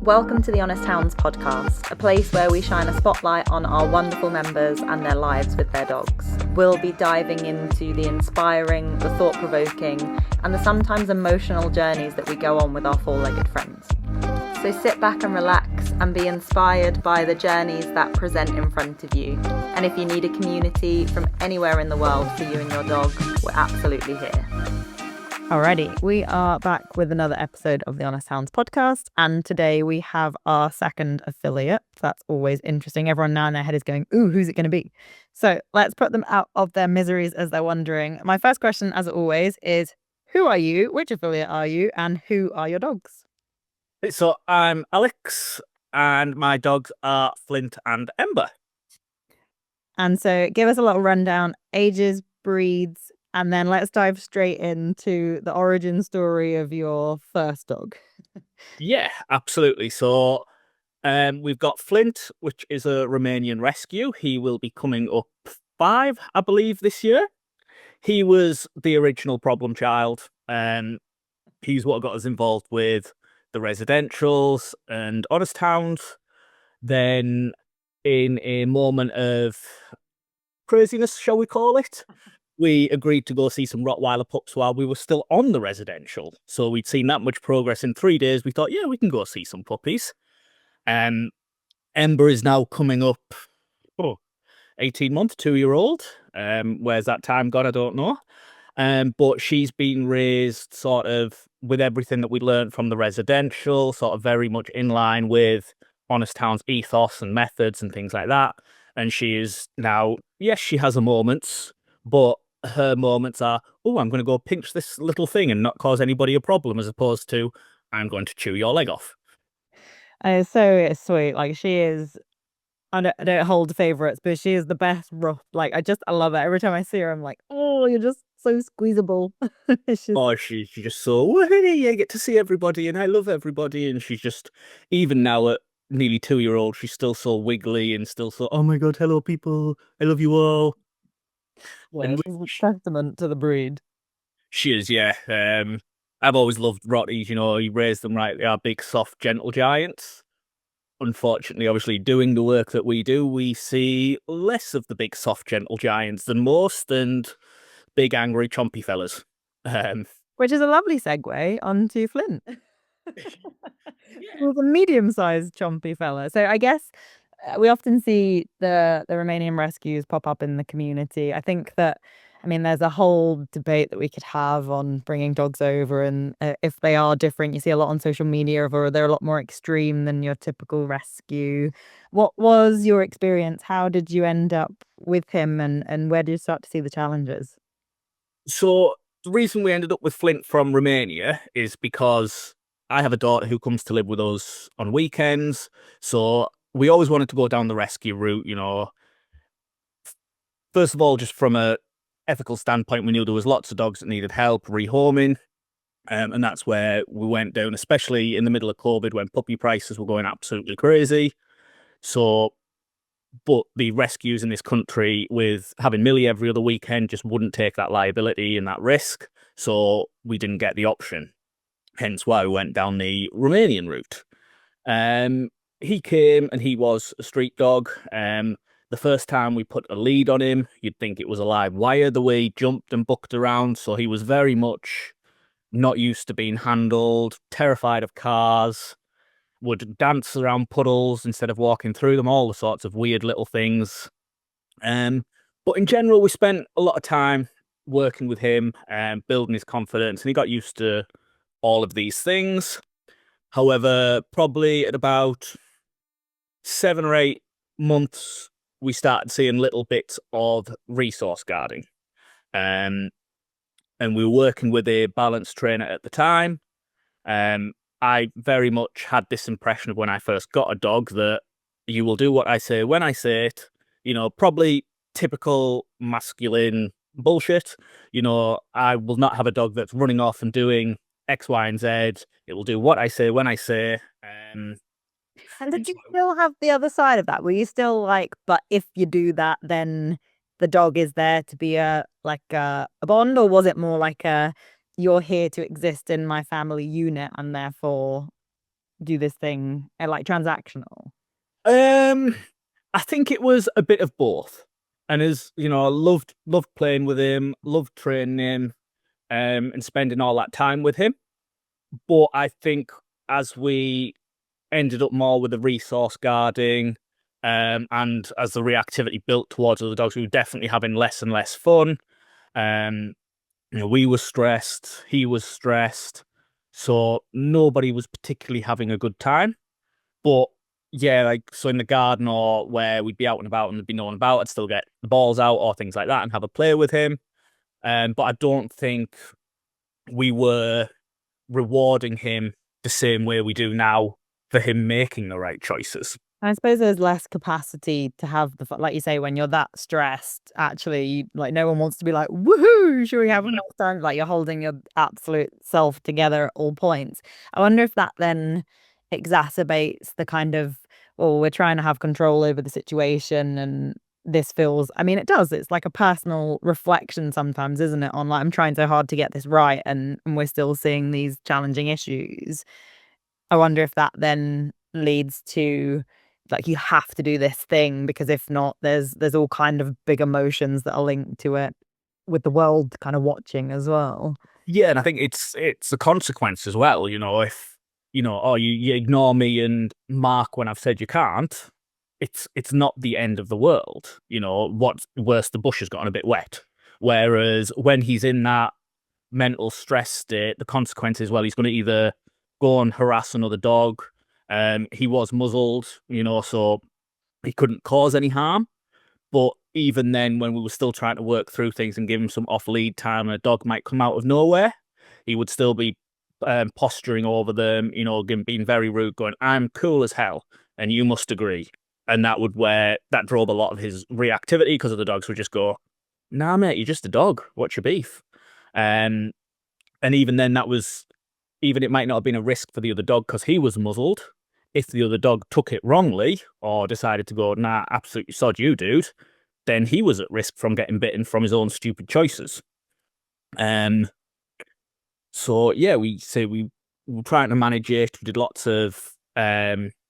Welcome to the Honest Hounds podcast, a place where we shine a spotlight on our wonderful members and their lives with their dogs. We'll be diving into the inspiring, the thought-provoking, and the sometimes emotional journeys that we go on with our four-legged friends. So sit back and relax and be inspired by the journeys that present in front of you. And if you need a community from anywhere in the world for you and your dog, we're absolutely here. Alrighty, we are back with another episode of the Honest Hounds podcast, and today we have our second affiliate. That's always interesting. Everyone now in their head is going, ooh, who's it going to be? So let's put them out of their miseries as they're wondering. My first question, as always, is who are you, which affiliate are you, and who are your dogs? So I'm Alex, and my dogs are Flint and Ember. And so give us a little rundown, ages, breeds, and then let's dive straight into the origin story of your first dog. Yeah, absolutely. So we've got Flint, which is a Romanian rescue. He will be coming up 5, I believe, this year. He was the original problem child. He's what got us involved with the residentials and Honest Hounds. Then, in a moment of craziness, shall we call it, we agreed to go see some Rottweiler pups while we were still on the residential. So we'd seen that much progress in 3 days. We thought, yeah, we can go see some puppies. Ember is now coming up 18 months, 2-year-old. Where's that time gone? I don't know. But she's been raised sort of with everything that we learned from the residential, sort of very much in line with Honest Hounds ethos and methods and things like that. And she is now, yes, she has her moments, but her moments are, oh, I'm going to go pinch this little thing and not cause anybody a problem, as opposed to, I'm going to chew your leg off. It's so sweet. Like, she is, I don't hold favorites, but she is the best rough. Like, I love it. Every time I see her, I'm like, oh, you're just so squeezable. She's just so, hey, I get to see everybody and I love everybody. And she's just, even now at nearly 2-year-old, she's still so wiggly and still so, oh my God, hello people, I love you all. Yeah, she's a testament to the breed. She is, yeah. I've always loved Rotties, you raise them right. They are big, soft, gentle giants. Unfortunately, obviously, doing the work that we do, we see less of the big, soft, gentle giants than most, and big, angry, chompy fellas. Which is a lovely segue onto Flint. Yeah. Well, a medium-sized chompy fella. So I guess we often see the Romanian rescues pop up in the community. I think that, I mean, there's a whole debate that we could have on bringing dogs over, and if they are different. You see a lot on social media of, or they're a lot more extreme than your typical rescue. What was your experience? How did you end up with him, and where did you start to see the challenges? So the reason we ended up with Flint from Romania is because I have a daughter who comes to live with us on weekends. So we always wanted to go down the rescue route, First of all, just from a ethical standpoint, we knew there was lots of dogs that needed help rehoming. And that's where we went down, especially in the middle of COVID when puppy prices were going absolutely crazy. So, but the rescues in this country, with having Millie every other weekend, just wouldn't take that liability and that risk. So we didn't get the option. Hence why we went down the Romanian route. He came and he was a street dog. The first time we put a lead on him, you'd think it was a live wire the way he jumped and bucked around. So he was very much not used to being handled, terrified of cars, would dance around puddles instead of walking through them, all the sorts of weird little things. But in general, we spent a lot of time working with him and building his confidence, and he got used to all of these things. However, probably at about 7 or 8 months, we started seeing little bits of resource guarding. And we were working with a balance trainer at the time. I very much had this impression of when I first got a dog that you will do what I say when I say it. Probably typical masculine bullshit. I will not have a dog that's running off and doing X, Y, and Z. It will do what I say when I say. And did you still have the other side of that? Were you still like, but if you do that, then the dog is there to be a bond, or was it more like a, you're here to exist in my family unit and therefore do this thing like transactional? Um, I think it was a bit of both. And as you know, I loved playing with him, loved training him, and spending all that time with him. But I think as we ended up more with the resource guarding, and as the reactivity built towards other dogs, we were definitely having less and less fun. Um, we were stressed, he was stressed, so nobody was particularly having a good time. But yeah, like so in the garden or where we'd be out and about and there'd be no one about, I'd still get the balls out or things like that and have a play with him. But I don't think we were rewarding him the same way we do now for him making the right choices. I suppose there's less capacity to have like you say, when you're that stressed, actually, like no one wants to be like, woohoo, should we have enough time? Like you're holding your absolute self together at all points. I wonder if that then exacerbates the kind of, well, we're trying to have control over the situation and this feels, I mean, it does. It's like a personal reflection sometimes, isn't it? On like, I'm trying so hard to get this right and we're still seeing these challenging issues. I wonder if that then leads to like you have to do this thing because if not, there's all kind of big emotions that are linked to it with the world kind of watching as well. Yeah, and I think it's a consequence as well. If oh you ignore me and mark when I've said you can't, it's not the end of the world. What's worse, the bush has gotten a bit wet. Whereas when he's in that mental stress state, the consequence is, well, he's going to either go and harass another dog. He was muzzled, so he couldn't cause any harm. But even then, when we were still trying to work through things and give him some off lead time, and a dog might come out of nowhere, he would still be posturing over them, being very rude, going, "I'm cool as hell, and you must agree." And that drove a lot of his reactivity because of the dogs would just go, "Nah, mate, you're just a dog. What's your beef?" Um, and even then, even it might not have been a risk for the other dog because he was muzzled. If the other dog took it wrongly or decided to go, "Nah, absolutely sod you, dude," then he was at risk from getting bitten from his own stupid choices. Um, so yeah, we were trying to manage it. We did lots of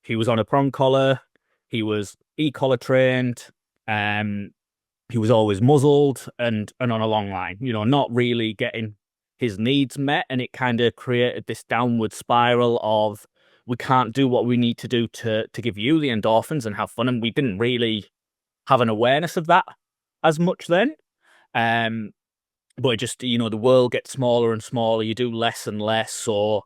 he was on a prong collar, he was e-collar trained, um, he was always muzzled and on a long line, not really getting his needs met, and it kind of created this downward spiral of we can't do what we need to do to give you the endorphins and have fun, and we didn't really have an awareness of that as much then. Um, but it just, the world gets smaller and smaller. You do less and less, so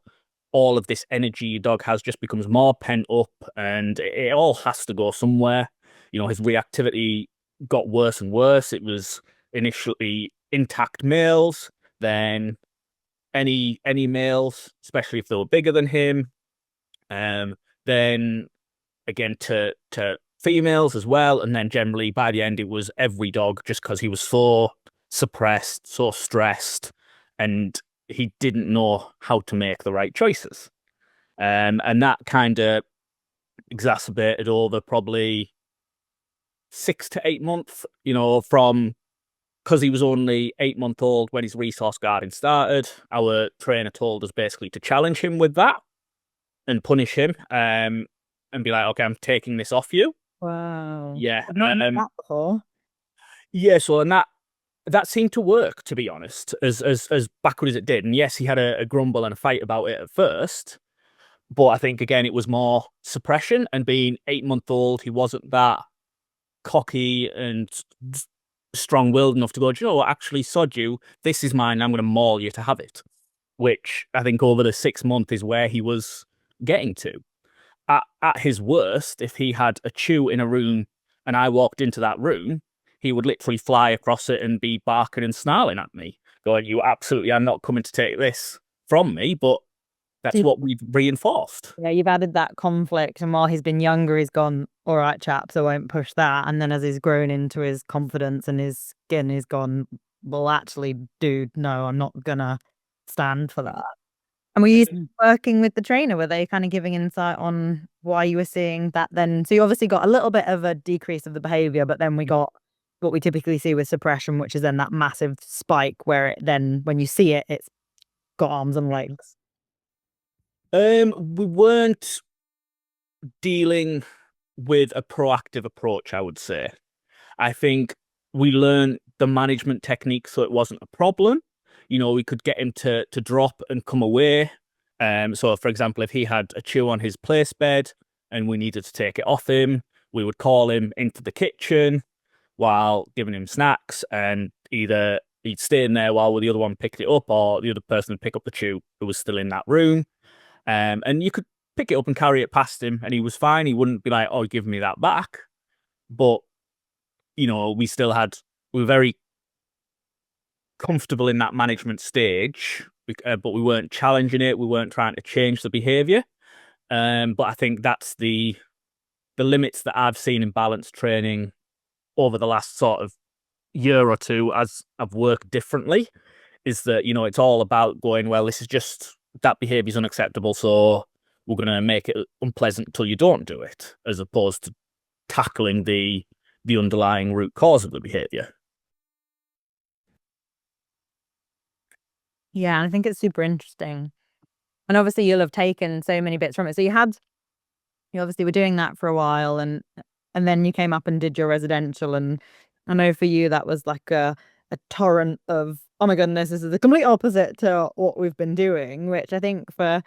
all of this energy your dog has just becomes more pent up, and it all has to go somewhere. His reactivity got worse and worse. It was initially intact males, then any males, especially if they were bigger than him. Then again to females as well, and then generally by the end it was every dog, just because he was so suppressed, so stressed, and he didn't know how to make the right choices. And that kind of exacerbated over probably 6 to 8 months, from because he was only 8 months old when his resource guarding started. Our trainer told us basically to challenge him with that and punish him, and be like, "Okay, I'm taking this off you." Wow. Yeah, I've not done that before. yeah. So and that seemed to work, to be honest, as backward as it did. And yes, he had a grumble and a fight about it at first, but I think again it was more suppression, and being 8 months old, he wasn't that cocky and strong-willed enough to go, "Do you know what, actually, sod you, this is mine, I'm going to maul you to have it." Which I think over the 6 month is where he was getting to. At his worst, if he had a chew in a room and I walked into that room, he would literally fly across it and be barking and snarling at me, going, "You absolutely are not coming to take this from me," but So that's what we've reinforced. yeah, you've added that conflict, and while he's been younger, he's gone, all right, chaps, I won't push that. And then as he's grown into his confidence and his skin, he's gone, well, actually, dude, no, I'm not gonna stand for that. And were you working with the trainer? Were they kind of giving insight on why you were seeing that then? So you obviously got a little bit of a decrease of the behavior, but then we got what we typically see with suppression, which is then that massive spike where it then, when you see it, it's got arms and legs. We weren't dealing with a proactive approach, I would say. I think we learned the management technique so it wasn't a problem. We could get him to drop and come away. So for example, if he had a chew on his place bed and we needed to take it off him, we would call him into the kitchen while giving him snacks, and either he'd stay in there while the other one picked it up, or the other person would pick up the chew who was still in that room. And you could pick it up and carry it past him, and he was fine. He wouldn't be like, "Oh, give me that back." But we still had we were very comfortable in that management stage, but we weren't challenging it. We weren't trying to change the behavior. But I think that's the limits that I've seen in balance training over the last sort of year or two as I've worked differently, is that, it's all about going, well, this is just that behavior is unacceptable, so we're going to make it unpleasant until you don't do it, as opposed to tackling the underlying root cause of the behavior. Yeah, and I think it's super interesting. And obviously you'll have taken so many bits from it. So you obviously were doing that for a while, and then you came up and did your residential, and I know for you that was like a torrent of, oh my goodness, this is the complete opposite to what we've been doing, which I think for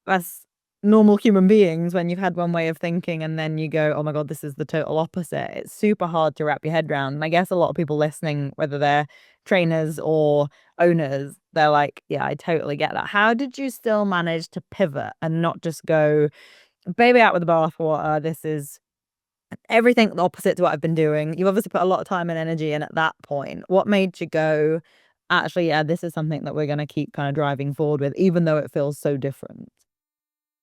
us normal human beings, when you've had one way of thinking and then you go, oh my God, this is the total opposite, it's super hard to wrap your head around. And I guess a lot of people listening, whether they're trainers or owners, they're like, yeah, I totally get that. How did you still manage to pivot and not just go, baby out with the bathwater, this is everything the opposite to what I've been doing? You've obviously put a lot of time and energy in at that point. What made you go, actually, yeah, this is something that we're going to keep kind of driving forward with, even though it feels so different?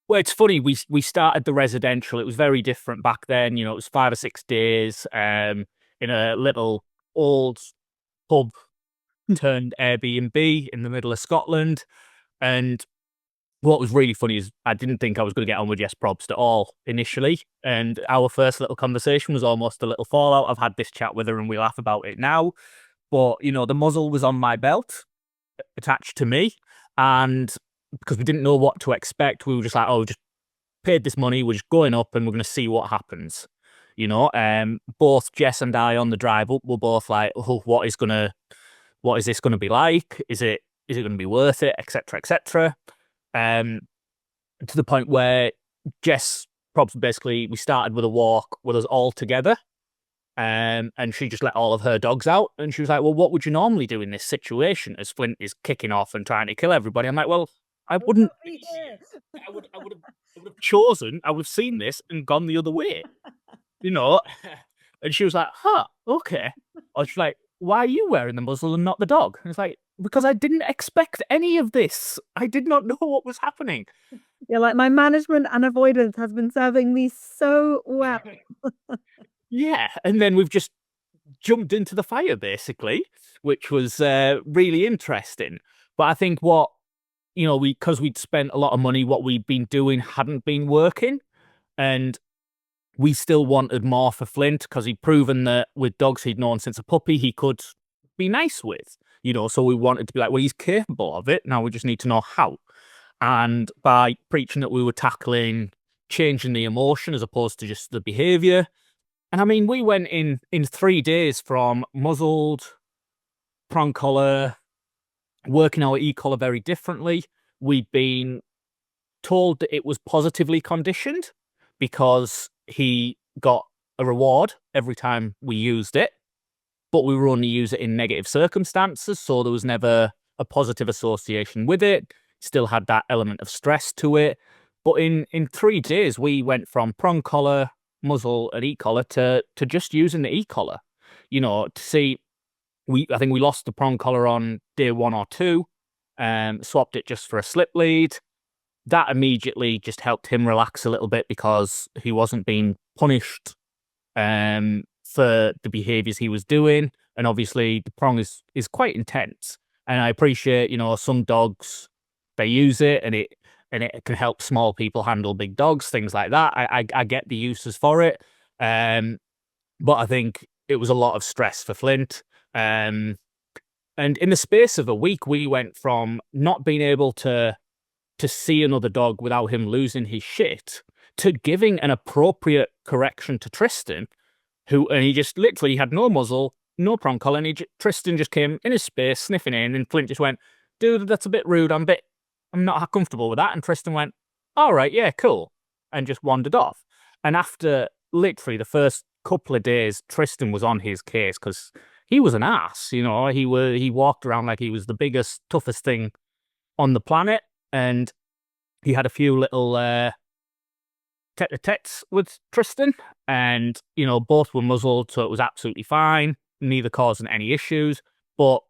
Well, it's funny. We started the residential. It was very different back then. It was 5 or 6 days in a little old pub turned Airbnb in the middle of Scotland. And what was really funny is I didn't think I was going to get on with Jess Probst at all initially. And our first little conversation was almost a little fallout. I've had this chat with her and we laugh about it now. But, the muzzle was on my belt, attached to me. And because we didn't know what to expect, we were just like, oh, we just paid this money, we're just going up and we're going to see what happens. Both Jess and I on the drive up were both like, oh, what is this gonna be like? Is it gonna be worth it, etc., etc. To the point where Jess probably basically we started with a walk with us all together. And she just let all of her dogs out, and she was like, well, what would you normally do in this situation as Flint is kicking off and trying to kill everybody? I'm like, well, I wouldn't be here. I would have seen this and gone the other way, you know? And she was like, huh, okay. I was like, why are you wearing the muzzle and not the dog? And it's like, because I didn't expect any of this. I did not know what was happening. Yeah, like my management and avoidance has been serving me so well. Yeah, and then we've just jumped into the fire, basically, which was really interesting. But I think because we'd spent a lot of money, what we'd been doing hadn't been working. And we still wanted more for Flint because he'd proven that with dogs he'd known since a puppy, he could be nice with, so we wanted to be like, well, he's capable of it. Now we just need to know how. And by preaching that we were tackling changing the emotion as opposed to just the behavior. And I mean, we went in 3 days from muzzled, prong collar, working our e-collar very differently. We'd been told that it was positively conditioned because he got a reward every time we used it, but we were only use it in negative circumstances, so there was never a positive association with it. Still had that element of stress to it. But in 3 days, we went from prong collar, muzzle, and e-collar to just using the e-collar. To see, I think we lost the prong collar on day 1 or 2, swapped it just for a slip lead. That immediately just helped him relax a little bit because he wasn't being punished for the behaviors he was doing. And obviously the prong is quite intense. And I appreciate, some dogs, they use it and it can help small people handle big dogs, things like that. I get the uses for it. But I think it was a lot of stress for Flint. And in the space of a week, we went from not being able to to see another dog without him losing his shit, to giving an appropriate correction to Tristan, and he just literally had no muzzle, no prong collar, and Tristan just came in his space, sniffing in, and Flint just went, dude, that's a bit rude, I'm not comfortable with that. And Tristan went, all right, yeah, cool, and just wandered off. And after literally the first couple of days, Tristan was on his case because he was an ass, you know. He walked around like he was the biggest, toughest thing on the planet, and he had a few little tete-a-tetes with Tristan, and you know, both were muzzled, so it was absolutely fine, neither causing any issues. But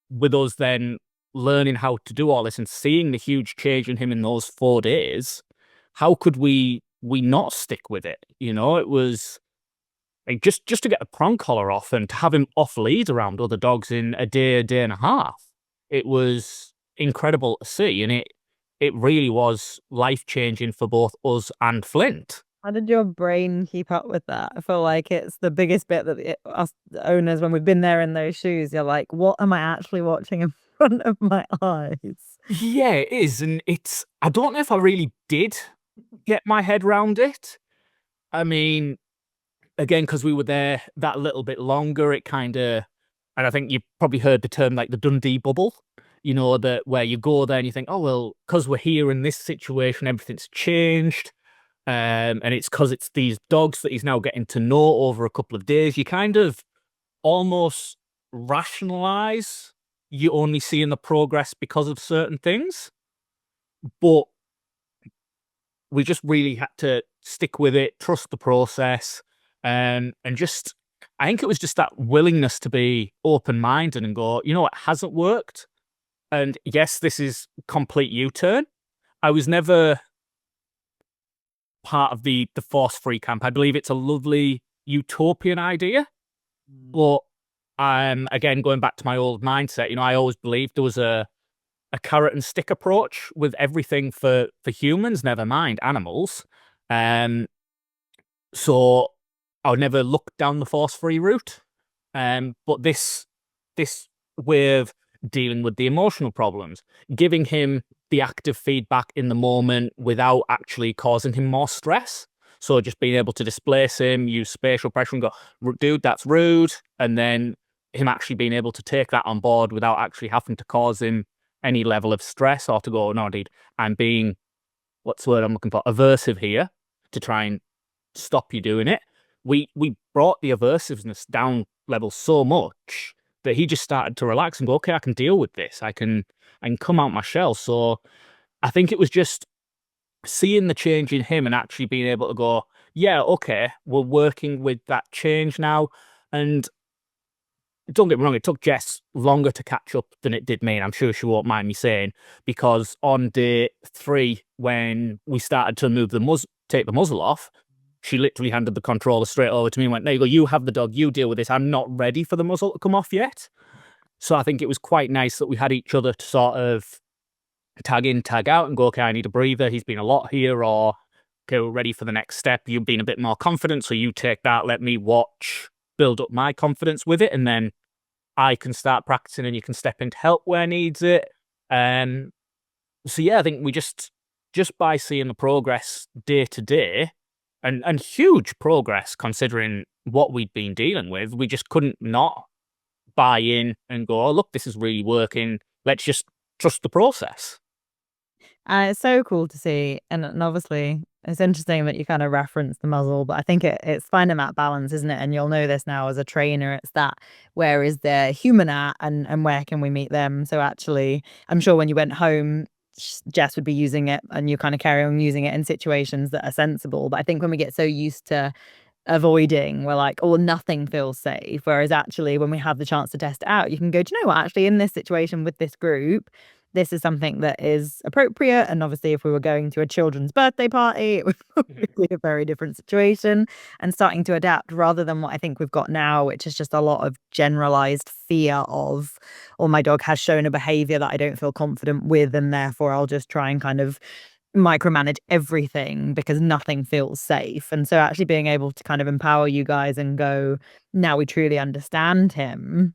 with us then learning how to do all this and seeing the huge change in him in those 4 days, how could we not stick with it? You know, it was like just to get the prong collar off and to have him off lead around other dogs in a day and a half. It was incredible to see, and it really was life-changing for both us and Flint. How did your brain keep up with that? I feel like it's the biggest bit that us owners, when we've been there in those shoes, you're like, what am I actually watching in front of my eyes? Yeah, it is, and I don't know if I really did get my head round it. I mean, again, because we were there that little bit longer, it kind of, and I think you probably heard the term like the Dundee bubble, you know, that where you go there and you think, oh, well, because we're here in this situation, everything's changed. And it's because it's these dogs that he's now getting to know over a couple of days. You kind of almost rationalize you only seeing the progress because of certain things. But we just really had to stick with it, trust the process, and just, I think it was just that willingness to be open-minded and go, you know, it hasn't worked. And yes, this is complete U-turn. I was never part of the force-free camp. I believe it's a lovely utopian idea. But again, going back to my old mindset, you know, I always believed there was a carrot and stick approach with everything for humans, never mind animals. So I would never look down the force-free route. But this way of dealing with the emotional problems, giving him the active feedback in the moment without actually causing him more stress. So just being able to displace him, use spatial pressure and go, dude, that's rude. And then him actually being able to take that on board without actually having to cause him any level of stress or to go, no, dude, I'm being, what's the word I'm looking for, aversive here to try and stop you doing it. We brought the aversiveness down level so much that he just started to relax and go, okay, I can deal with this. I can come out my shell. So I think it was just seeing the change in him and actually being able to go, yeah, okay, we're working with that change now. And don't get me wrong, it took Jess longer to catch up than it did me, and I'm sure she won't mind me saying, because on day 3, when we started to take the muzzle off, she literally handed the controller straight over to me and went, there you go, you have the dog, you deal with this. I'm not ready for the muzzle to come off yet. So I think it was quite nice that we had each other to sort of tag in, tag out and go, okay, I need a breather. He's been a lot here, or okay, we're ready for the next step. You've been a bit more confident, so you take that, let me watch, build up my confidence with it, and then I can start practicing and you can step in to help where needs it. So yeah, I think we just by seeing the progress day to day, and huge progress considering what we'd been dealing with, we just couldn't not buy in and go, oh, look, this is really working. Let's just trust the process. And it's so cool to see. And obviously, it's interesting that you kind of reference the muzzle, but I think it's finding that balance, isn't it? And you'll know this now as a trainer. It's that, where is the human at and where can we meet them? So actually, I'm sure when you went home, Jess would be using it and you kind of carry on using it in situations that are sensible. But I think when we get so used to avoiding, we're like, oh, nothing feels safe. Whereas actually, when we have the chance to test it out, you can go, do you know what? Actually, in this situation with this group, this is something that is appropriate. And obviously, if we were going to a children's birthday party, it would probably be a very different situation, and starting to adapt rather than what I think we've got now, which is just a lot of generalized fear of, or my dog has shown a behavior that I don't feel confident with, and therefore I'll just try and kind of micromanage everything because nothing feels safe. And so actually being able to kind of empower you guys and go, now we truly understand him,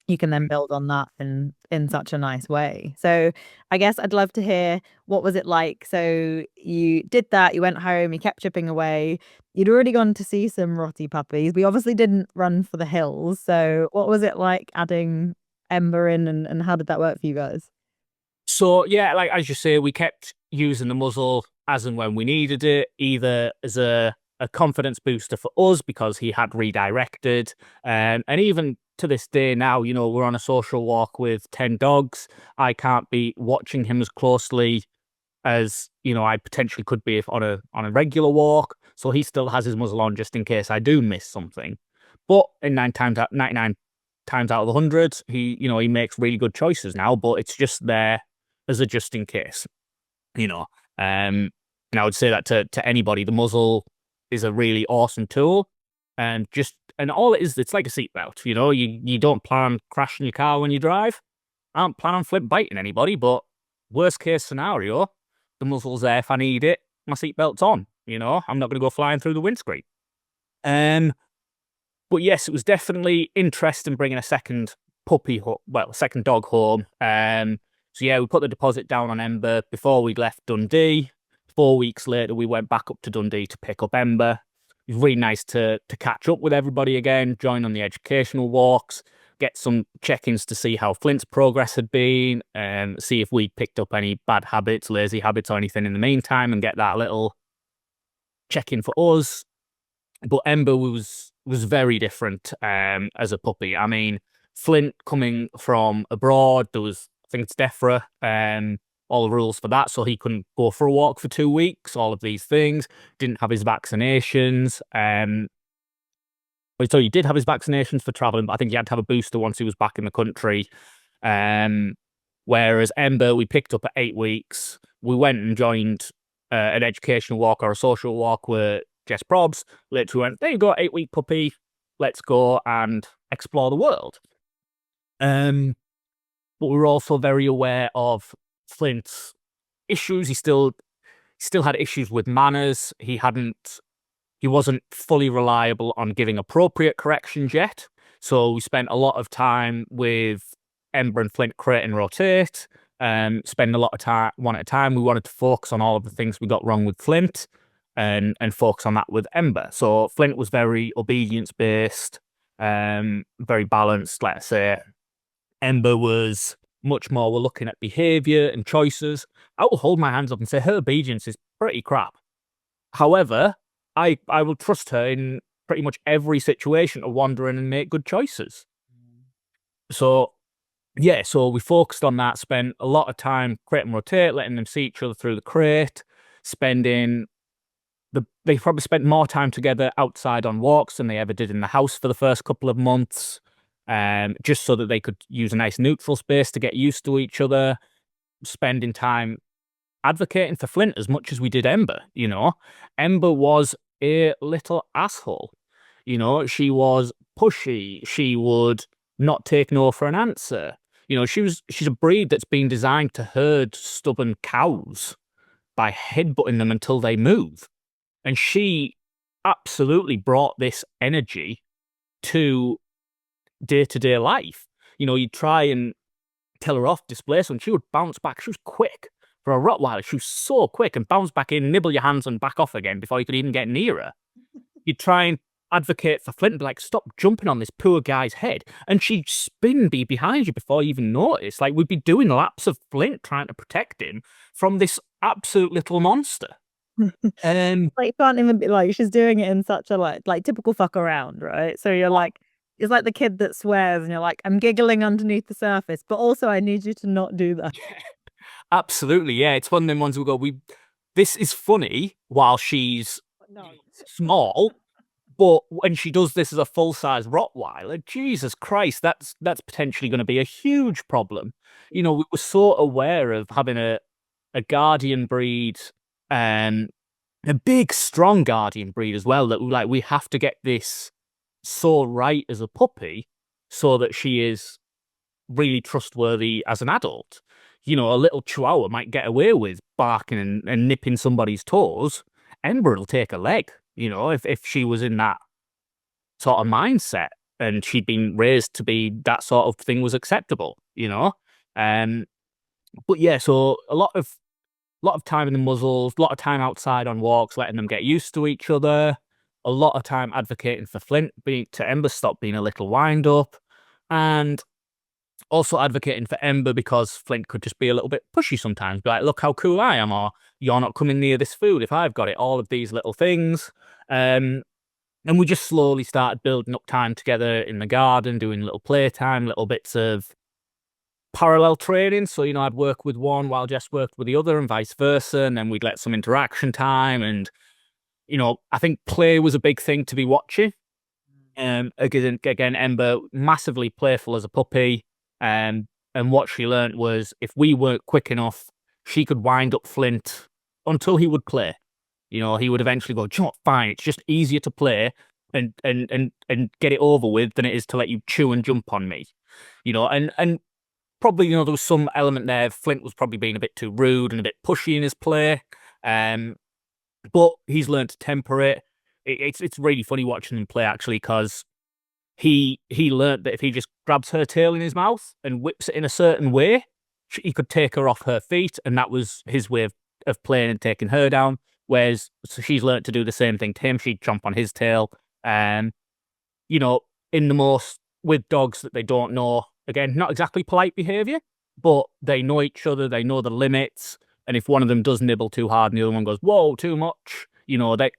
you can then build on that in such a nice way. So I guess I'd love to hear, what was it like? So you did that, you went home, you kept chipping away. You'd already gone to see some rotty puppies. We obviously didn't run for the hills. So what was it like adding Ember in, and how did that work for you guys? So yeah, like as you say, we kept using the muzzle as and when we needed it, either as a confidence booster for us because he had redirected, and even to this day now, we're on a social walk with 10 dogs. I can't be watching him as closely as I potentially could be if on a regular walk. So he still has his muzzle on just in case I do miss something. But in 99 times out of 100, he makes really good choices now. But it's just there as a just in case. you know. And I would say that to anybody, the muzzle is a really awesome tool. And all it is, it's like a seatbelt. You don't plan on crashing your car when you drive. I don't plan on flip biting anybody, but worst case scenario, the muzzle's there if I need it. My seatbelt's on. I'm not going to go flying through the windscreen. Um, but yes, it was definitely interesting bringing a second second dog home. So yeah, we put the deposit down on Ember before we left Dundee. 4 weeks later, we went back up to Dundee to pick up Ember. It was really nice to catch up with everybody again, join on the educational walks, get some check-ins to see how Flint's progress had been, and see if we picked up any bad habits, lazy habits, or anything in the meantime, and get that little check-in for us. But Ember was very different as a puppy. I mean, Flint coming from abroad, there was, I think it's DEFRA, all the rules for that, so he couldn't go for a walk for 2 weeks, all of these things. Didn't have his vaccinations. So he did have his vaccinations for traveling, but I think he had to have a booster once he was back in the country. Whereas Ember, we picked up at 8 weeks. We went and joined an educational walk or a social walk with Jess Probs. Literally went, there you go, 8-week puppy. Let's go and explore the world. But we were also very aware of Flint's issues. He still had issues with manners. He wasn't fully reliable on giving appropriate corrections yet. So we spent a lot of time with Ember and Flint crate and rotate. Spend a lot of time one at a time. We wanted to focus on all of the things we got wrong with Flint and focus on that with Ember. So Flint was very obedience based, very balanced, let's say. Ember was much more, we're looking at behavior and choices. I will hold my hands up and say her obedience is pretty crap. However, I will trust her in pretty much every situation to wander in and make good choices. So, yeah, so we focused on that, spent a lot of time crate and rotate, letting them see each other through the crate, they probably spent more time together outside on walks than they ever did in the house for the first couple of months, just so that they could use a nice neutral space to get used to each other, spending time advocating for Flint as much as we did Ember. Ember was a little asshole. She was pushy. She would not take no for an answer. She's a breed that's been designed to herd stubborn cows by headbutting them until they move. And she absolutely brought this energy to day-to-day life. You'd try and tell her off, displace her, and she would bounce back. She was quick. For a Rottweiler, she was so quick and bounce back in, nibble your hands and back off again before you could even get near her. You'd try and advocate for Flint and be like, stop jumping on this poor guy's head. And she'd be behind you before you even noticed. Like, we'd be doing laps of Flint trying to protect him from this absolute little monster. Like, can't even be like, she's doing it in such a like typical fuck around, right? So you're like, it's like the kid that swears and you're like, I'm giggling underneath the surface, but also I need you to not do that. Absolutely, yeah. It's one of them ones we go, this is funny while she's small, but when she does this as a full-size Rottweiler, Jesus Christ, that's potentially going to be a huge problem. We were so aware of having a guardian breed, a big, strong guardian breed as well, that we have to get this so right as a puppy so that she is really trustworthy as an adult. A little chihuahua might get away with barking and nipping somebody's toes. Ember will take a leg, if she was in that sort of mindset. and she'd been raised to be that sort of thing was acceptable, you know. Um, but yeah, so a lot of time in the muzzles, a lot of time outside on walks, letting them get used to each other. A lot of time advocating for Flint to Ember stop being a little wind up, and also advocating for Ember because Flint could just be a little bit pushy sometimes. Be like, look how cool I am, or you're not coming near this food if I've got it. All of these little things. And we just slowly started building up time together in the garden, doing little playtime, little bits of parallel training. So, I'd work with one while Jess worked with the other and vice versa. And then we'd let some interaction time. And, I think play was a big thing to be watching. Again, Ember, massively playful as a puppy. And what she learned was if we weren't quick enough, she could wind up Flint until he would play. He would eventually go, "Do you know what? Fine, it's just easier to play and get it over with than it is to let you chew and jump on me." And probably, there was some element there. Flint was probably being a bit too rude and a bit pushy in his play. But he's learned to temper it. It's really funny watching him play actually, because he learned that if he just grabs her tail in his mouth and whips it in a certain way, he could take her off her feet, and that was his way of playing and taking her down. Whereas so she's learned to do the same thing to him. She'd jump on his tail. You know, in the most with dogs that they don't know, again, not exactly polite behavior, but they know each other, they know the limits. And if one of them does nibble too hard and the other one goes, whoa, too much,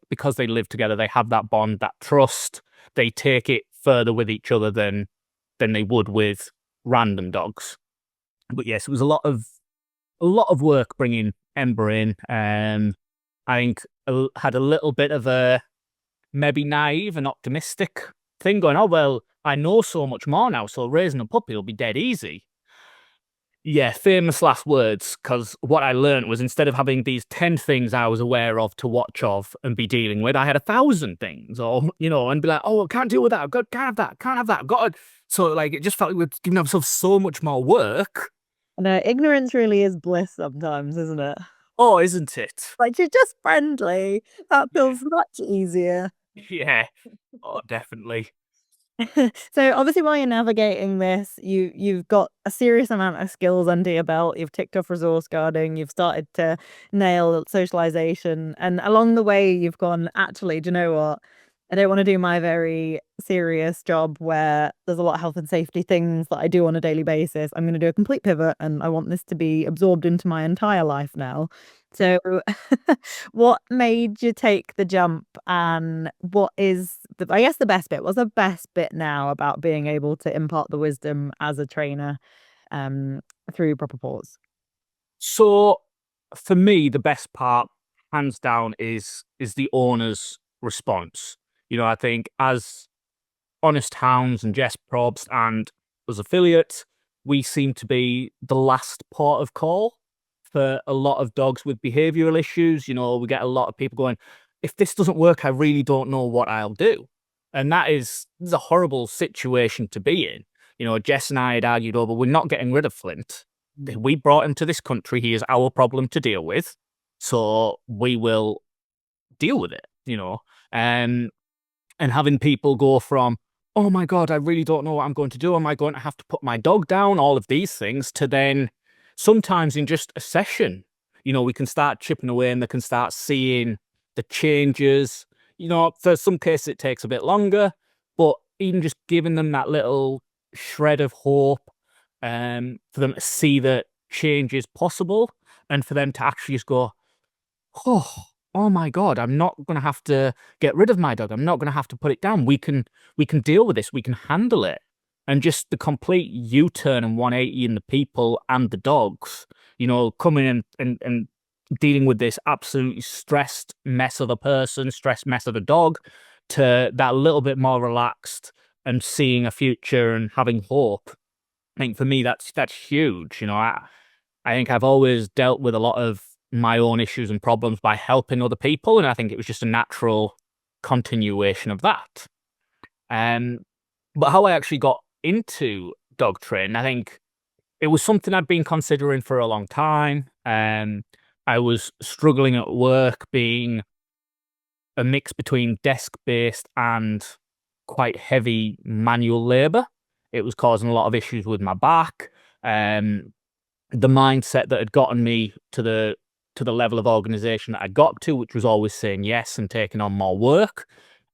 because they live together, they have that bond, that trust. They take it further with each other than they would with random dogs. But yes, it was a lot of work bringing Ember in. I think had a little bit of a maybe naive and optimistic thing going, oh, well, I know so much more now, so raising a puppy will be dead easy. Yeah, famous last words, because what I learned was instead of having these 10 things I was aware of to watch of and be dealing with, I had 1,000 things, or, and be like, oh, I can't deal with that, can't have that, can't have that, got to... So, it just felt like we were giving ourselves so much more work. No, ignorance really is bliss sometimes, isn't it? Oh, isn't it? You're just friendly. That feels much easier. Yeah. Oh, definitely. So obviously while you're navigating this, you've got a serious amount of skills under your belt. You've ticked off resource guarding, you've started to nail socialization, and along the way you've gone, actually, do you know what? I don't want to do my very serious job where there's a lot of health and safety things that I do on a daily basis. I'm going to do a complete pivot and I want this to be absorbed into my entire life now. So, what made you take the jump, and what is I guess the best bit? What's the best bit now about being able to impart the wisdom as a trainer, um, through proper Paws? So for me, the best part, hands down, is the owner's response. I think as Honest Hounds and Jess Probst and as affiliates, we seem to be the last port of call for a lot of dogs with behavioral issues. We get a lot of people going, if this doesn't work, I really don't know what I'll do. And that is a horrible situation to be in. Jess and I had argued over, we're not getting rid of Flint. We brought him to this country. He is our problem to deal with. So we will deal with it, and having people go from, oh my God, I really don't know what I'm going to do. Am I going to have to put my dog down? All of these things, to then sometimes in just a session, we can start chipping away and they can start seeing the changes. For some cases it takes a bit longer, but even just giving them that little shred of hope, for them to see that change is possible, and for them to actually just go, oh my God, I'm not going to have to get rid of my dog. I'm not going to have to put it down. We can deal with this. We can handle it. And just the complete U-turn and 180 in the people and the dogs, coming in and dealing with this absolutely stressed mess of a person, stressed mess of a dog, to that little bit more relaxed and seeing a future and having hope. I think for me, that's huge. I think I've always dealt with a lot of my own issues and problems by helping other people, and I think it was just a natural continuation of that. But how I actually got into dog training, I think it was something I'd been considering for a long time. I was struggling at work, being a mix between desk-based and quite heavy manual labor. It was causing a lot of issues with my back. The mindset that had gotten me to the level of organization that I got to, which was always saying yes and taking on more work,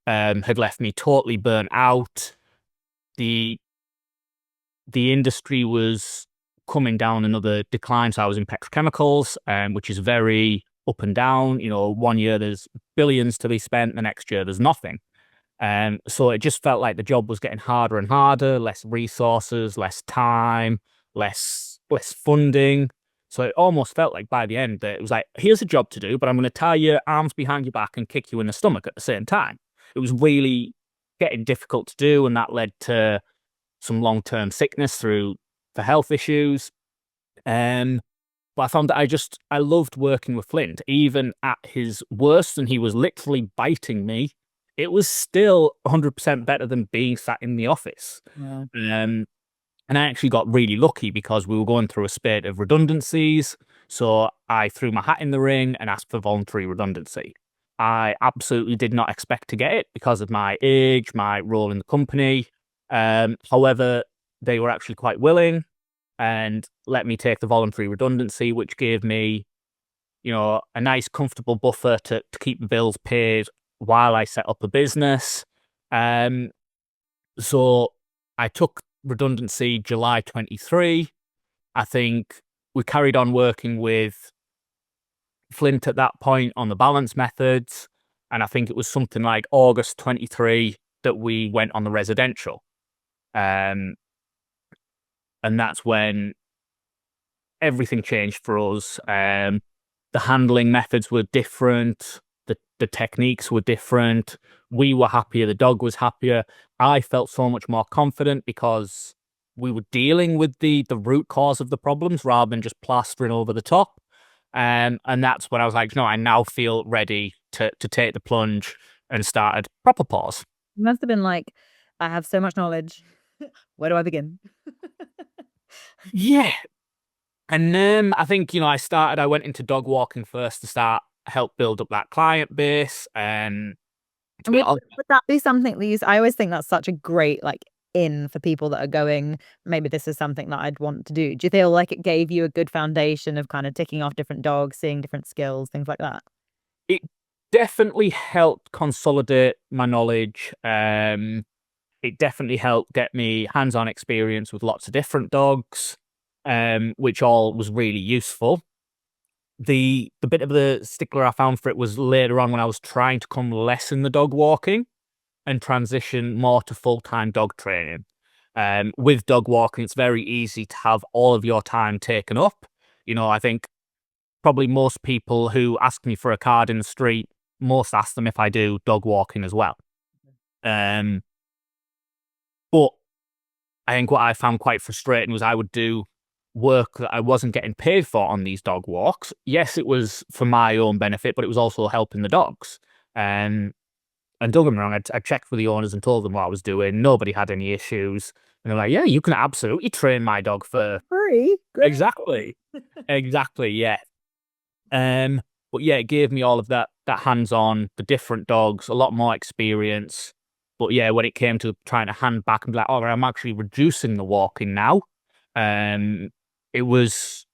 had left me totally burnt out. The the industry was coming down another decline. So I was in petrochemicals, which is very up and down. You know, one year there's billions to be spent, the next year there's nothing. So it just felt like the job was getting harder and harder, less resources, less time, less funding. So it almost felt like by the end that it was like, here's a job to do, but I'm going to tie your arms behind your back and kick you in the stomach at the same time. It was really getting difficult to do, and that led to some long-term sickness for health issues. But I found that I loved working with Flint. Even at his worst, and he was literally biting me, it was still 100% better than being sat in the office. Yeah. And I actually got really lucky because we were going through a spate of redundancies. So I threw my hat in the ring and asked for voluntary redundancy. I absolutely did not expect to get it because of my age, my role in the company. However, they were actually quite willing and let me take the voluntary redundancy, which gave me, you know, a nice comfortable buffer to keep the bills paid while I set up a business. So I took redundancy July 23. I think we carried on working with Flint at that point on the balance methods. And I think it was something like August 23 that we went on the residential. And that's when everything changed for us. The handling methods were different. The techniques were different. We were happier. The dog was happier. I felt so much more confident because we were dealing with the root cause of the problems rather than just plastering over the top. And that's when I was like, no, I now feel ready to take the plunge and started proper Paws. It must have been like, I have so much knowledge. Where do I begin? Yeah. And then I think, you know, I went into dog walking first to start help build up that client base. And to be honest, Would that be something that I always think that's such a great like in for people that are going, maybe this is something that I'd want to do. Do you feel like it gave you a good foundation of kind of ticking off different dogs, seeing different skills, things like that? it definitely helped consolidate my knowledge. It definitely helped get me hands-on experience with lots of different dogs, which all was really useful. The bit of the stickler I found for it was later on when I was trying to come less in the dog walking and transition more to full-time dog training. With dog walking, it's very easy to have all of your time taken up. You know, I think probably most people who ask me for a card in the street, most ask them if I do dog walking as well. But I think what I found quite frustrating was I would do work that I wasn't getting paid for on these dog walks. Yes, it was for my own benefit, but it was also helping the dogs. And don't get me wrong, I checked with the owners and told them what I was doing. Nobody had any issues. And they're like, yeah, you can absolutely train my dog for Free. Great. exactly. Exactly, yeah. But yeah, it gave me all of that hands-on, the different dogs, a lot more experience. But yeah, when it came to trying to hand back and be like, oh, I'm actually reducing the walking now, um, it was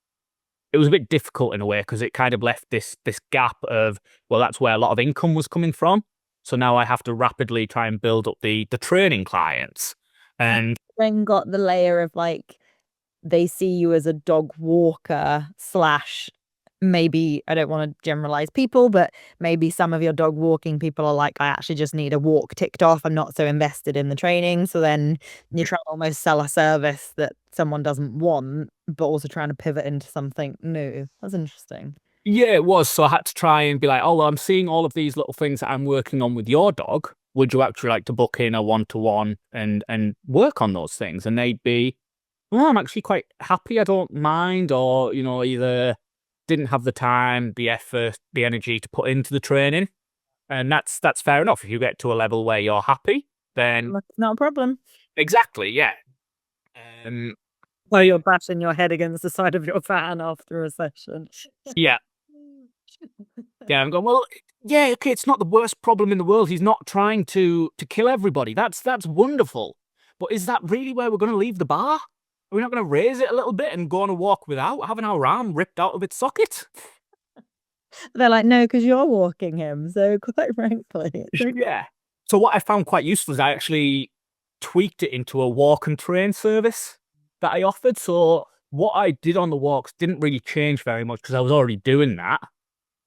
a bit difficult in a way because it kind of left this gap of, well, that's where a lot of income was coming from. So now I have to rapidly try and build up the training clients. And Then got the layer of like they see you as a dog walker slash maybe I don't want to generalize people, but maybe some of your dog walking people are like, I actually just need a walk ticked off. I'm not so invested in the training. So then you're trying to almost sell a service that someone doesn't want, but also trying to pivot into something new. That's interesting. yeah, it was. So I had to try and be like, oh, well, I'm seeing all of these little things that I'm working on with your dog. Would you actually like to book in a one-to-one and work on those things? And they'd be, well, I'm actually quite happy. I don't mind, or, you know, either didn't have the time, the effort, the energy to put into the training. And that's fair enough. If you get to a level where you're happy, then That's not a problem. exactly, yeah. Um, While you're bashing your head against the side of your fan after a session. yeah, yeah. I'm going, well, yeah, okay, it's not the worst problem in the world. He's not trying to kill everybody. That's wonderful. But is that really where we're going to leave the bar? Are we not going to raise it a little bit and go on a walk without having our arm ripped out of its socket? They're like, no, because you're walking him. So quite frankly, it's okay. Yeah. So what I found quite useful is I actually tweaked it into a walk and train service that I offered. So what I did on the walks didn't really change very much because I was already doing that.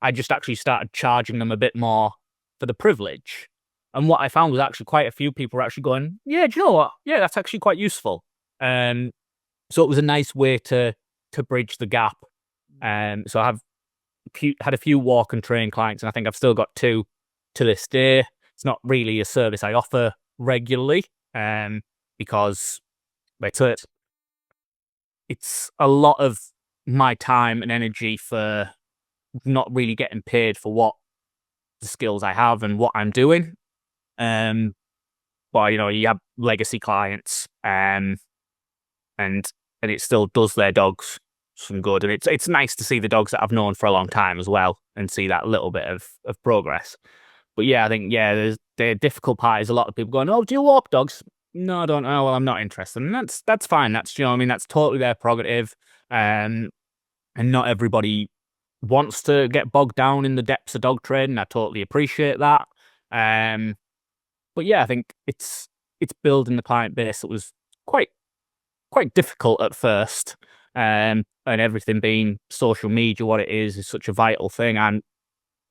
I just actually started charging them a bit more for the privilege. And what I found was actually quite a few people were actually going, yeah, do you know what? Yeah, that's actually quite useful. Um, so it was a nice way to bridge the gap. So I have had a few walk and train clients, and I think I've still got two to this day. It's not really a service I offer regularly, because it's a lot of my time and energy for not really getting paid for what the skills I have and what I'm doing. Um, but you have legacy clients, and it still does their dogs some good, and it's nice to see the dogs that I've known for a long time as well, and see that little bit of progress. But yeah, I think the difficult part is a lot of people going, "Oh, do you walk dogs?" No, I don't know. Well, I'm not interested, and that's fine. That's what I mean. That's totally their prerogative, and not everybody wants to get bogged down in the depths of dog training. I totally appreciate that. Um, but yeah, I think it's building the client base that was quite quite difficult at first. And everything being social media, what it is such a vital thing. And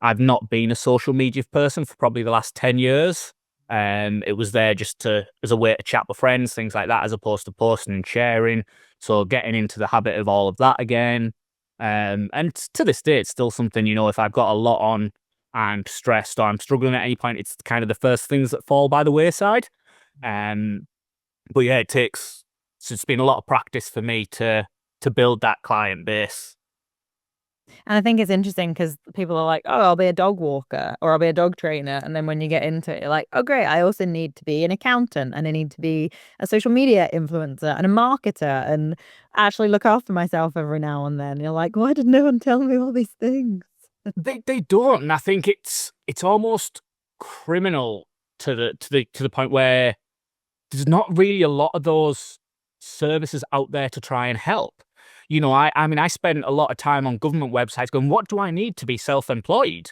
I've not been a social media person for probably the last 10 years. It was there just as a way to chat with friends, things like that, as opposed to posting and sharing. So getting into the habit of all of that again. And to this day, it's still something, if I've got a lot on and stressed or I'm struggling at any point, it's kind of the first things that fall by the wayside. Um, but yeah, it's been a lot of practice for me to build that client base. And I think it's interesting because people are like, oh, I'll be a dog walker or I'll be a dog trainer. And then when you get into it, you're like, oh, great. I also need to be an accountant and I need to be a social media influencer and a marketer and actually look after myself every now and then. You're like, why did no one tell me all these things? They don't, and I think it's almost criminal to the point where there's not really a lot of those services out there to try and help. I mean, I spent a lot of time on government websites going, what do I need to be self-employed?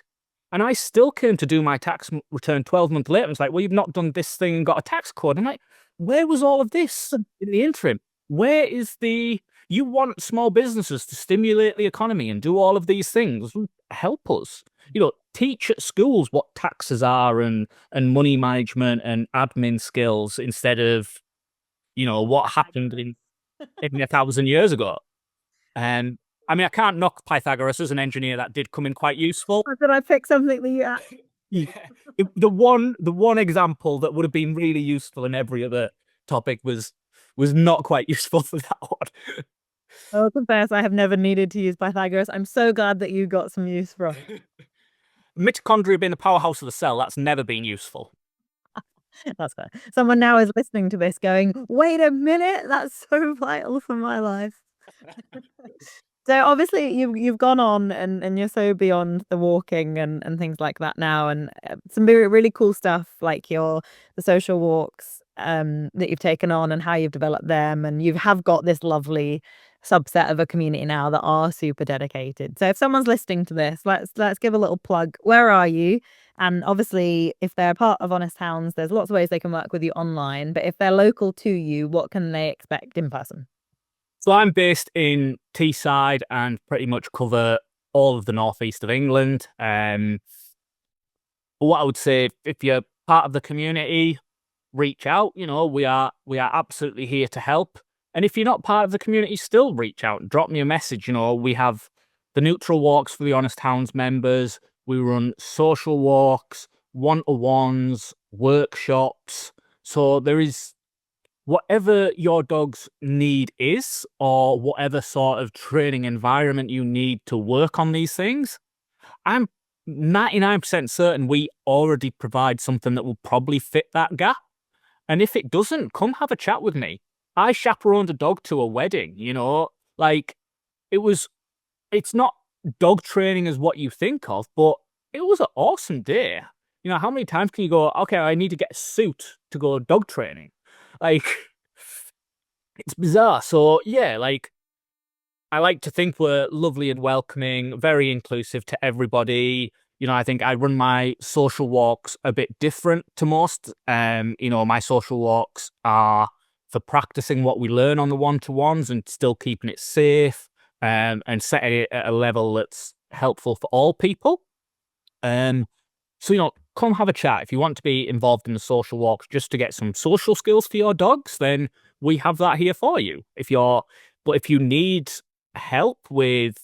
And I still came to do my tax return 12 months later. And it's like, well, you've not done this thing and got a tax code. I'm like, where was all of this in the interim? Where is you want small businesses to stimulate the economy and do all of these things. Help us. Teach at schools what taxes are and money management and admin skills instead of, what happened in 1,000 years ago. And I mean, I can't knock Pythagoras as an engineer. That did come in quite useful. Or did I pick something that you Yeah. The one example that would have been really useful in every other topic was not quite useful for that one. I'll confess I have never needed to use Pythagoras. I'm so glad that you got some use from it. Mitochondria being the powerhouse of the cell, that's never been useful. That's fair. Someone now is listening to this going, wait a minute, that's so vital for my life. So obviously you've gone on and you're so beyond the walking and things like that now, and some really cool stuff like the social walks that you've taken on and how you've developed them, and you have got this lovely subset of a community now that are super dedicated. So if someone's listening to this, let's give a little plug. Where are you? And obviously, if they're part of Honest Hounds, there's lots of ways they can work with you online. But if they're local to you, what can they expect in person? So I'm based in Teesside and pretty much cover all of the northeast of England. What I would say, if you're part of the community, reach out. We are absolutely here to help. And if you're not part of the community, still reach out and drop me a message. We have the neutral walks for the Honest Hounds members. We run social walks, one-to-ones, workshops. So there is whatever your dog's need is, or whatever sort of training environment you need to work on these things. I'm 99% certain we already provide something that will probably fit that gap. And if it doesn't, come have a chat with me. I chaperoned a dog to a wedding, like it's not dog training as what you think of, but it was an awesome day. You know, how many times can you go, okay, I need to get a suit to go dog training? Like, it's bizarre. So yeah, like I like to think we're lovely and welcoming, very inclusive to everybody. You know, I think I run my social walks a bit different to most. You know, my social walks are for practicing what we learn on the one-to-ones and still keeping it safe, and setting it at a level that's helpful for all people. Um, so, you know, come have a chat. If you want to be involved in the social walks just to get some social skills for your dogs, then we have that here for you. But if you need help with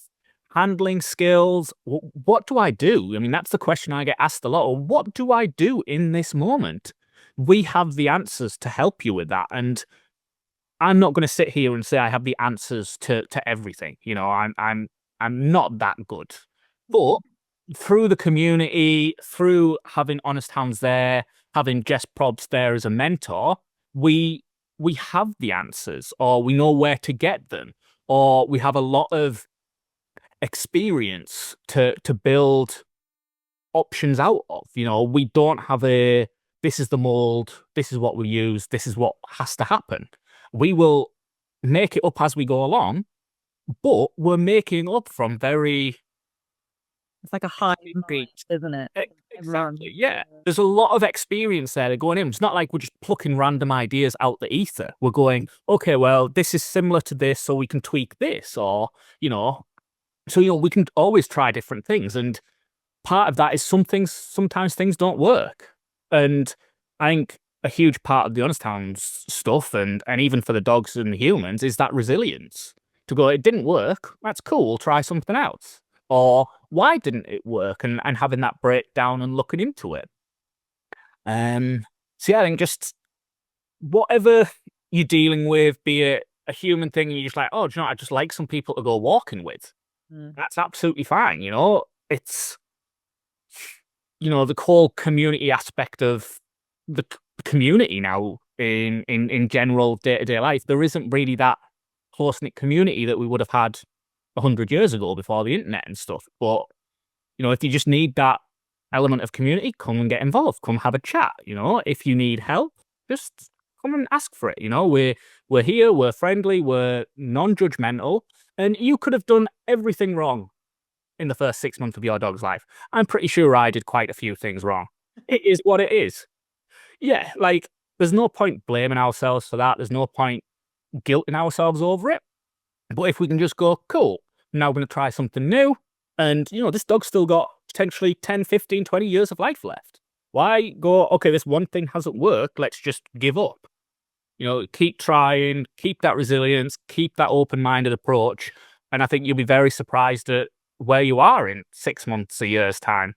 handling skills, what do I do? I mean, that's the question I get asked a lot. What do I do in this moment? We have the answers to help you with that. And I'm not going to sit here and say I have the answers to everything. You know, I'm not that good. But through the community, through having Honest Hounds there, having Jess Probst there as a mentor, we we have the answers, or we know where to get them, or we have a lot of experience to build options out of. You know, we don't have a this is the mold, this is what we use, this is what has to happen. We will make it up as we go along, but we're making up from very It's like a high mind, beat. isn't it? Everyone. Exactly. Yeah. There's a lot of experience there going in. It's not like we're just plucking random ideas out the ether. We're going, okay, well, this is similar to this, so we can tweak this, or, you know, so, you know, we can always try different things. And part of that is sometimes things don't work. And I think a huge part of the Honest Hounds stuff, and even for the dogs and the humans, is that resilience. To go, it didn't work. That's cool. We'll try something else. Or why didn't it work? And having that breakdown and looking into it. So yeah, I think just whatever you're dealing with, be it a human thing, and you're just like, oh, do you know, I just like some people to go walking with. Mm. That's absolutely fine. You know, it's the whole community aspect of the community now in general day-to-day life. There isn't really that close-knit community that we would have had 100 years ago before the internet and stuff. But you know, if you just need that element of community, come and get involved. Come have a chat. You know, if you need help, just come and ask for it. You know, we're here, we're friendly, we're non-judgmental, and you could have done everything wrong in the first 6 months of your dog's life. I'm pretty sure I did quite a few things wrong. It is what it is. Yeah, like there's no point blaming ourselves for that. There's no point guilting ourselves over it. But if we can just go, cool, now we're going to try something new. And, you know, this dog's still got potentially 10, 15, 20 years of life left. Why go, okay, this one thing hasn't worked, let's just give up. You know, keep trying, keep that resilience, keep that open-minded approach. And I think you'll be very surprised at where you are in 6 months, a year's time.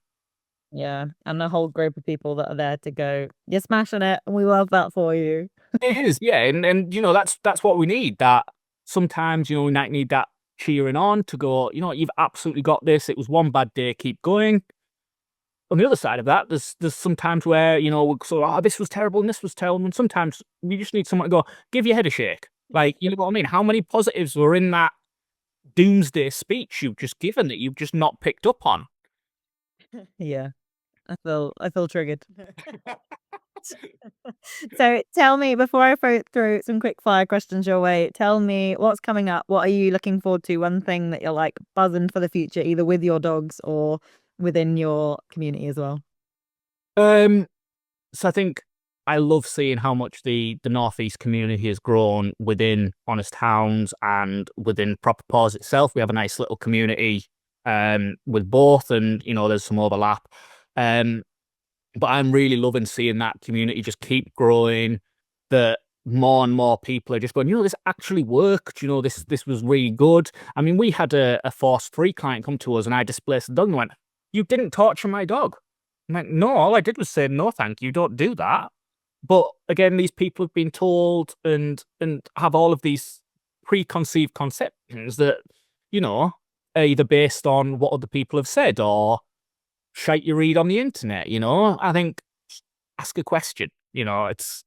Yeah. And a whole group of people that are there to go, you're smashing it, and we love that for you. It is, yeah. And you know, that's what we need. That sometimes, you know, we might need that cheering on to go, you know, you've absolutely got this. It was one bad day, keep going. On the other side of that, there's some times where, you know, we're sort of, oh, this was terrible and this was terrible. And sometimes you just need someone to go, give your head a shake. Like, you know what I mean? How many positives were in that doomsday speech you've just given that you've just not picked up on? Yeah. I feel triggered. So tell me, before I throw some quick fire questions your way, tell me what's coming up. What are you looking forward to? One thing that you're like buzzing for the future, either with your dogs or within your community as well. Um, so I think I love seeing how much the Northeast community has grown within Honest Hounds and within Proper Paws itself. We have a nice little community with both, and you know, there's some overlap. Um, but I'm really loving seeing that community just keep growing. That more and more people are just going, you know, this actually worked. You know, this was really good. I mean, we had a force-free client come to us, and I displaced the dog and went, "You didn't torture my dog." I'm like, "No, all I did was say no, thank you. Don't do that." But again, these people have been told and have all of these preconceived conceptions that, you know, are either based on what other people have said or shite you read on the internet. You know, I think ask a question. You know, it's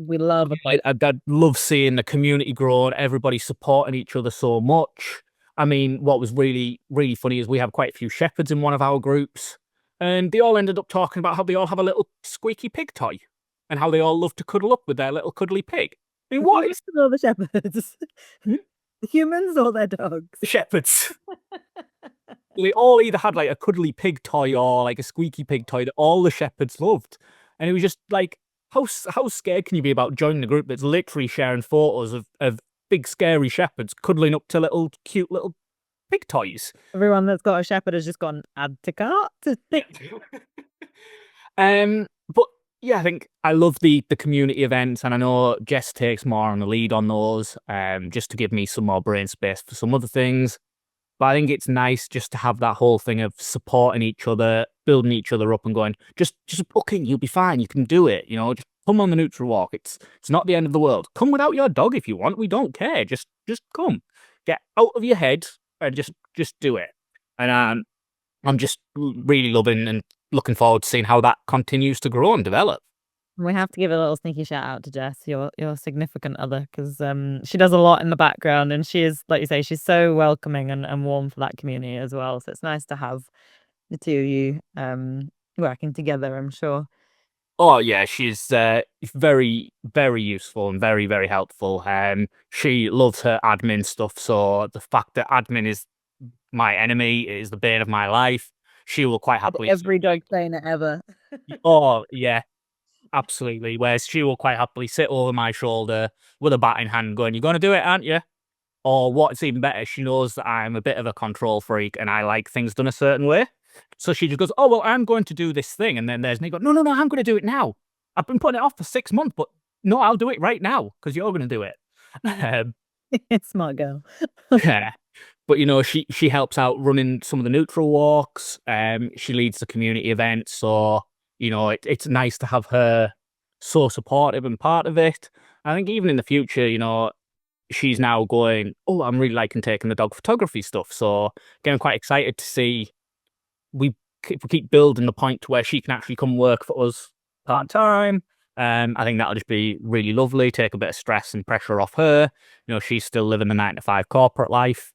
We love I love seeing the community grow and everybody supporting each other so much. I mean, what was really, really funny is we have quite a few shepherds in one of our groups, and they all ended up talking about how they all have a little squeaky pig toy and how they all love to cuddle up with their little cuddly pig. I mean, what is all the shepherds? Hmm? The humans or their dogs? the shepherds? They all either had like a cuddly pig toy or like a squeaky pig toy that all the shepherds loved. And it was just like, how scared can you be about joining a group that's literally sharing photos of big scary shepherds cuddling up to little cute little pig toys? Everyone that's got a shepherd has just gone add to cart. But yeah, I think I love the community events, and I know Jess takes more on the lead on those, just to give me some more brain space for some other things. But I think it's nice just to have that whole thing of supporting each other, building each other up, and going, just book in, you'll be fine, you can do it. You know, just come on the neutral walk. It's not the end of the world. Come without your dog if you want. We don't care. Just come, get out of your head, and just do it. And I'm just really loving and looking forward to seeing how that continues to grow and develop. We have to give a little sneaky shout out to Jess, your significant other, because she does a lot in the background, and she is, like you say, she's so welcoming and warm for that community as well. So it's nice to have the two of you working together, I'm sure. Oh yeah, she's very, very useful and very, very helpful. She loves her admin stuff, so the fact that admin is my enemy, is the bane of my life, she will quite happily. Every dog trainer ever. Oh yeah, absolutely. Whereas she will quite happily sit over my shoulder with a bat in hand, going, "You're going to do it, aren't you?" Or what's even better, she knows that I'm a bit of a control freak and I like things done a certain way. So she just goes, "Oh, well, I'm going to do this thing." And then there's me go, "No, no, no, I'm going to do it now. I've been putting it off for 6 months, but no, I'll do it right now because you're going to do it." Um, Smart girl. yeah. But you know, she helps out running some of the neutral walks. She leads the community events, so you know it's nice to have her so supportive and part of it. I think even in the future, you know, she's now going, "Oh, I'm really liking taking the dog photography stuff." So getting quite excited to see we if we keep building the point to where she can actually come work for us part time. I think that'll just be really lovely. Take a bit of stress and pressure off her. You know, she's still living the 9 to 5 corporate life,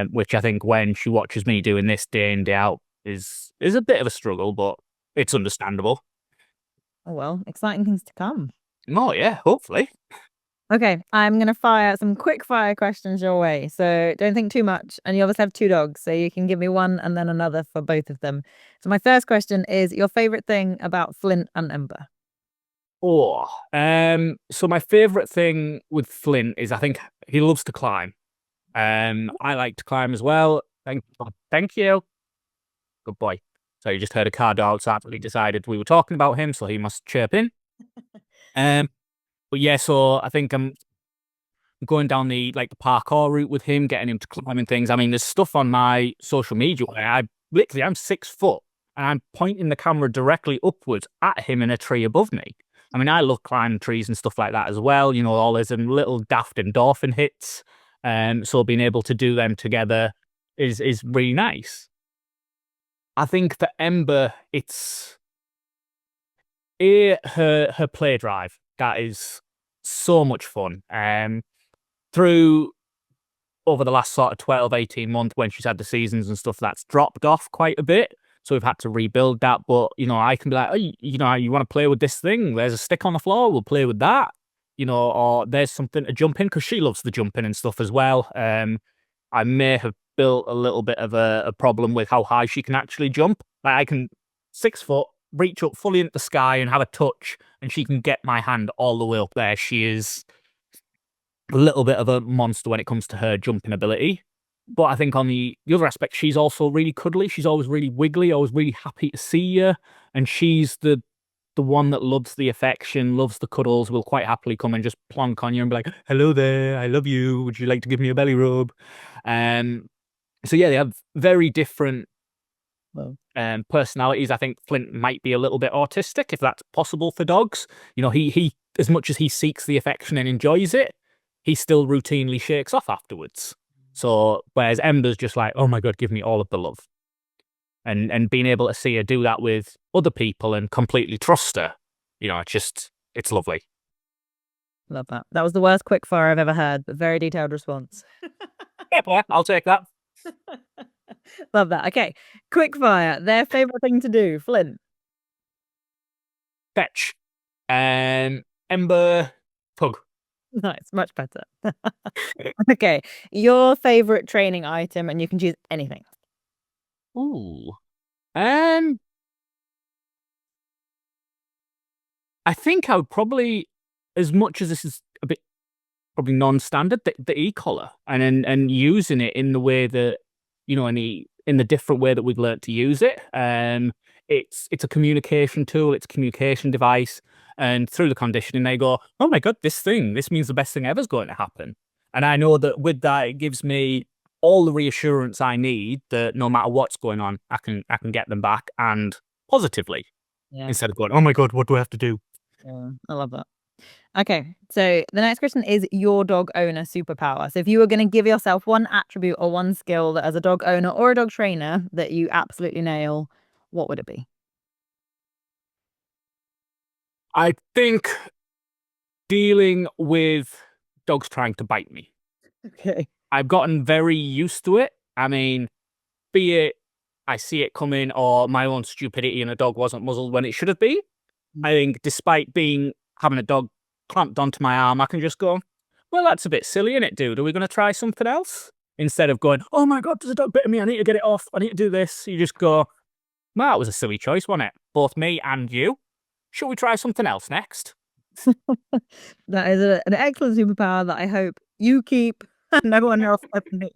which I think when she watches me doing this day in day out is a bit of a struggle, but it's understandable. Oh well, exciting things to come. Oh yeah, hopefully. Okay, I'm going to fire some quick fire questions your way. So don't think too much. And you obviously have two dogs, so you can give me one and then another for both of them. So my first question is your favorite thing about Flint and Ember? Oh, so my favorite thing with Flint is I think he loves to climb. I like to climb as well. Thank you. Good boy. So you just heard a car door outside. He decided we were talking about him, so he must chirp in. Um, but yeah, so I think I'm going down the parkour route with him, getting him to climbing things. I mean, there's stuff on my social media where I'm 6 foot and I'm pointing the camera directly upwards at him in a tree above me. I mean, I love climbing trees and stuff like that as well. You know, all those little daft endorphin hits. So being able to do them together is really nice. I think for Ember, it's her play drive that is so much fun. Through over the last sort of 12, 18 months when she's had the seasons and stuff, that's dropped off quite a bit. So we've had to rebuild that. But, you know, I can be like, "Oh, you know, you want to play with this thing? There's a stick on the floor. We'll play with that." You know, or there's something to jump in because she loves the jumping and stuff as well. I may have built a little bit of a problem with how high she can actually jump. Like I can 6 foot, reach up fully into the sky and have a touch, and she can get my hand all the way up there. She is a little bit of a monster when it comes to her jumping ability. But I think on the other aspect, she's also really cuddly. She's always really wiggly, always really happy to see you. And she's the one that loves the affection, loves the cuddles, will quite happily come and just plonk on you and be like, "Hello there, I love you. Would you like to give me a belly rub?" So yeah, they have very different personalities. I think Flint might be a little bit autistic, if that's possible for dogs. You know, he as much as he seeks the affection and enjoys it, he still routinely shakes off afterwards. So whereas Ember's just like, "Oh my God, give me all of the love." And being able to see her do that with other people and completely trust her, you know, it's lovely. Love that. That was the worst quick fire I've ever had, but very detailed response. Yeah, I'll take that. Love that. Okay, quick fire. Their favorite thing to do, Flint. Fetch. Ember. Pug. Nice, much better. Okay, your favorite training item, and you can choose anything. Ooh. I think I would probably, as much as this is a bit probably non-standard, the e-collar and using it in the way that, you know, in the different way that we've learned to use it. It's a communication tool, it's a communication device, and through the conditioning they go, oh my god, this means the best thing ever is going to happen. And I know that with that it gives me all the reassurance I need that no matter what's going on, I can get them back and positively, instead of going, oh my god, what do I have to do? Yeah, I love that. Okay, so the next question is your dog owner superpower. So if you were going to give yourself one attribute or one skill that as a dog owner or a dog trainer that you absolutely nail, what would it be? I think dealing with dogs trying to bite me. Okay. I've gotten very used to it. I mean, be it I see it coming or my own stupidity and a dog wasn't muzzled when it should have been. I think despite having a dog clamped onto my arm, I can just go, well, that's a bit silly, isn't it, dude? Are we going to try something else? Instead of going, oh my god, there's a dog bitten me, I need to get it off, I need to do this. You just go, well, that was a silly choice, wasn't it? Both me and you. Should we try something else next? That is an excellent superpower that I hope you keep and no one else ever needs.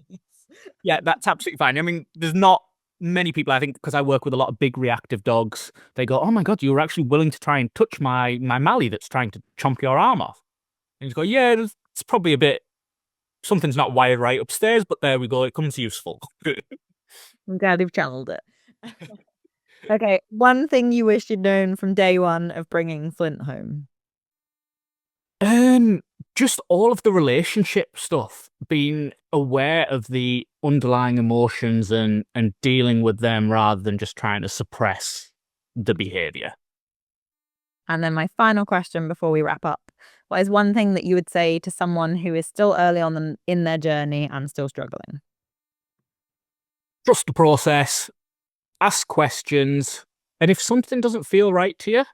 Yeah, that's absolutely fine. I mean, there's not many people, I think, because I work with a lot of big reactive dogs, they go, oh my god, you were actually willing to try and touch my Mally that's trying to chomp your arm off. And you go, yeah, it's probably a bit, something's not wired right upstairs, but there we go, it comes useful. I'm glad you've channeled it. Okay, one thing you wish you'd known from day one of bringing Flint home. Just all of the relationship stuff, being aware of the underlying emotions and dealing with them rather than just trying to suppress the behavior. And then my final question before we wrap up. What is one thing that you would say to someone who is still early on in their journey and still struggling? Trust the process, ask questions, and if something doesn't feel right to you,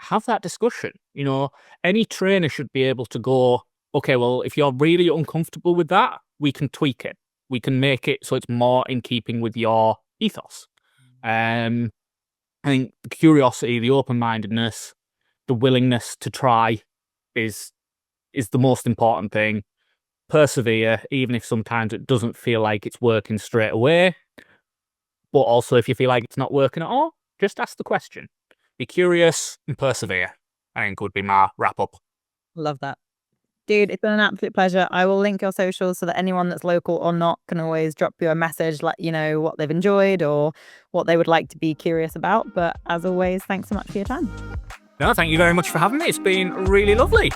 have that discussion. You know, any trainer should be able to go, okay, well, if you're really uncomfortable with that, we can tweak it. We can make it so it's more in keeping with your ethos. I think the curiosity, the open-mindedness, the willingness to try is the most important thing. Persevere, even if sometimes it doesn't feel like it's working straight away. But also, if you feel like it's not working at all, just ask the question. Be curious and persevere, I think would be my wrap up. Love that. Dude, it's been an absolute pleasure. I will link your socials so that anyone that's local or not can always drop you a message, let you know what they've enjoyed or what they would like to be curious about. But as always, thanks so much for your time. No, thank you very much for having me. It's been really lovely.